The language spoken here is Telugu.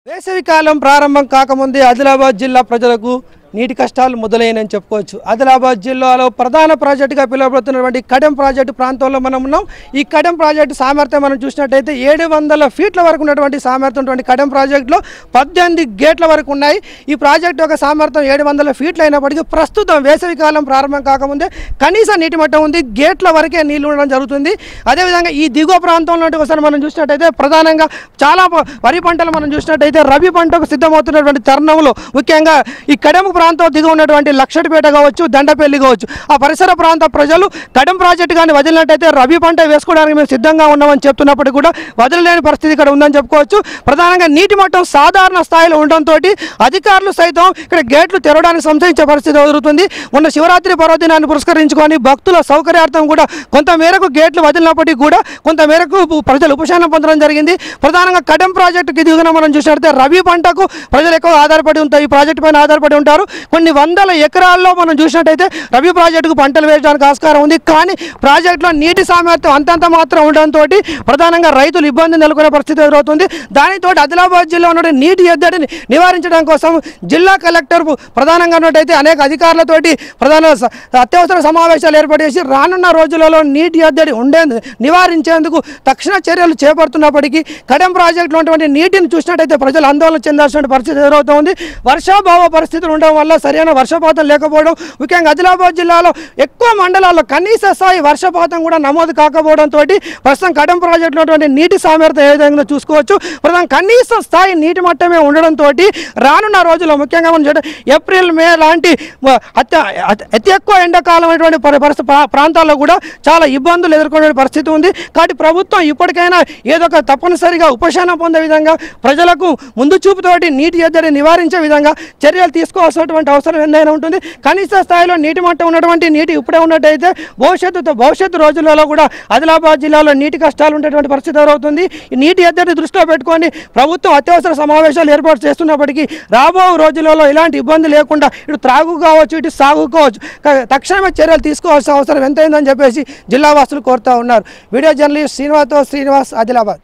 వేసవికాలం ప్రారంభం కాకముందే ఆదిలాబాద్ జిల్లా ప్రజలకు నీటి కష్టాలు మొదలైనని చెప్పుకోవచ్చు. ఆదిలాబాద్ జిల్లాలో ప్రధాన ప్రాజెక్టుగా పిలువబడుతున్నటువంటి కడెం ప్రాజెక్టు ప్రాంతంలో మనం ఉన్నాం. ఈ కడెం ప్రాజెక్టు సామర్థ్యం మనం చూసినట్టయితే 700 ఫీట్ల వరకు ఉన్నటువంటి సామర్థ్యం ఉన్నటువంటి కడెం ప్రాజెక్టులో 18 గేట్ల వరకు ఉన్నాయి. ఈ ప్రాజెక్టు యొక్క సామర్థ్యం 700 ఫీట్లు అయినప్పటికీ ప్రస్తుతం వేసవికాలం ప్రారంభం కాకముందే కనీస నీటి మట్టం ఉంది, గేట్ల వరకే నీళ్లు ఉండడం జరుగుతుంది. అదేవిధంగా ఈ దిగువ ప్రాంతంలో ఒకసారి మనం చూసినట్టయితే ప్రధానంగా చాలా వరి పంటలు మనం చూసినట్టయితే రబీ పంటకు సిద్ధమవుతున్నటువంటి తరుణంలో ముఖ్యంగా ఈ కడెం ప్రాంతం దిగువ ఉన్నటువంటి లక్షటిపేట కావచ్చు, దండపల్లి కావచ్చు, ఆ పరిసర ప్రాంత ప్రజలు కడెం ప్రాజెక్టు కానీ వదిలినట్టయితే రబీ పంట వేసుకోవడానికి మేము సిద్ధంగా ఉన్నామని చెప్తున్నప్పుడు కూడా వదలలేని పరిస్థితి ఇక్కడ ఉందని చెప్పుకోవచ్చు. ప్రధానంగా నీటి మట్టం సాధారణ స్థాయిలో ఉండడంతో అధికారులు సైతం ఇక్కడ గేట్లు తెరవడానికి సంశయించే పరిస్థితి ఎదురుతుంది. మొన్న శివరాత్రి పర్వదినాన్ని పురస్కరించుకొని భక్తుల సౌకర్యార్థం కూడా కొంతమేరకు గేట్లు వదిలినప్పటికీ కూడా కొంతమేరకు ప్రజలు ఉపశమనం పొందడం జరిగింది. ప్రధానంగా కడెం ప్రాజెక్టుకి దిగున మనం చూసినట్లయితే రబీ పంటకు ప్రజలు ఎక్కువ ఆధారపడి ఉంటారు, ఈ ప్రాజెక్టు పైన ఆధారపడి ఉంటారు. కొన్ని వందల ఎకరాల్లో మనం చూసినట్టయితే రబీ ప్రాజెక్టుకు పంటలు వేయడానికి ఆస్కారం ఉంది. కానీ ప్రాజెక్టులో నీటి సామర్థ్యం అంతంత మాత్రం ఉండడంతో ప్రధానంగా రైతులు ఇబ్బంది నెలకొనే పరిస్థితి ఎదురవుతుంది. దానితో ఆదిలాబాద్ జిల్లా ఉన్న నీటి ఎద్దడిని నివారించడం కోసం జిల్లా కలెక్టర్ ప్రధానంగా ఉన్నట్టయితే అనేక అధికారులతోటి ప్రధాన అత్యవసర సమావేశాలు ఏర్పాటు చేసి రానున్న రోజులలో నీటి ఎద్దడి నివారించేందుకు తక్షణ చర్యలు చేపడుతున్నప్పటికీ కడెం ప్రాజెక్టులో ఉన్నటువంటి నీటిని చూసినట్టయితే ప్రజలు ఆందోళన చెందాల్సిన పరిస్థితి ఎదురవుతోంది. వర్షాభావ పరిస్థితులు ఉండడం వల్ల సరైన వర్షపాతం లేకపోవడం, ముఖ్యంగా ఆదిలాబాద్ జిల్లాలో ఎక్కువ మండలాల్లో కనీస స్థాయి వర్షపాతం కూడా నమోదు కాకపోవడంతో ప్రస్తుతం కడెం ప్రాజెక్టులో ఉన్నటువంటి నీటి సామర్థ్యం ఏ విధంగా చూసుకోవచ్చు. ప్రస్తుతం కనీస స్థాయి నీటి మట్టమే ఉండడంతో రానున్న రోజుల్లో ముఖ్యంగా మనం చూడండి ఏప్రిల్ మే లాంటి అతి ఎక్కువ ఎండాకాలం అనేటువంటి ప్రాంతాల్లో కూడా చాలా ఇబ్బందులు ఎదుర్కొనే పరిస్థితి ఉంది. కాబట్టి ప్రభుత్వం ఇప్పటికైనా ఏదో ఒక తప్పనిసరిగా ఉపశమనం పొందే విధంగా ప్రజలకు ముందు చూపుతోటి నీటి ఎద్దడి నివారించే విధంగా చర్యలు తీసుకోవాల్సినటువంటి అవసరం ఎంతైనా ఉంటుంది. కనీస స్థాయిలో నీటి మట్టం ఉన్నటువంటి నీటి ఇప్పుడే ఉన్నట్టయితే భవిష్యత్తు రోజులలో కూడా ఆదిలాబాద్ జిల్లాలో నీటి కష్టాలు ఉండేటువంటి పరిస్థితి ఎదురవుతుంది. ఈ నీటి ఎద్దడి దృష్టిలో పెట్టుకొని ప్రభుత్వం అత్యవసర సమావేశాలు ఏర్పాటు చేస్తున్నప్పటికీ రాబో రోజులలో ఇలాంటి ఇబ్బంది లేకుండా ఇటు త్రాగు కావచ్చు, ఇటు సాగు కావచ్చు, తక్షణమే చర్యలు తీసుకోవాల్సిన అవసరం ఎంతైందని చెప్పేసి జిల్లా వాసులు కోరుతూ ఉన్నారు. Video journalist Srinivas, Adilabad.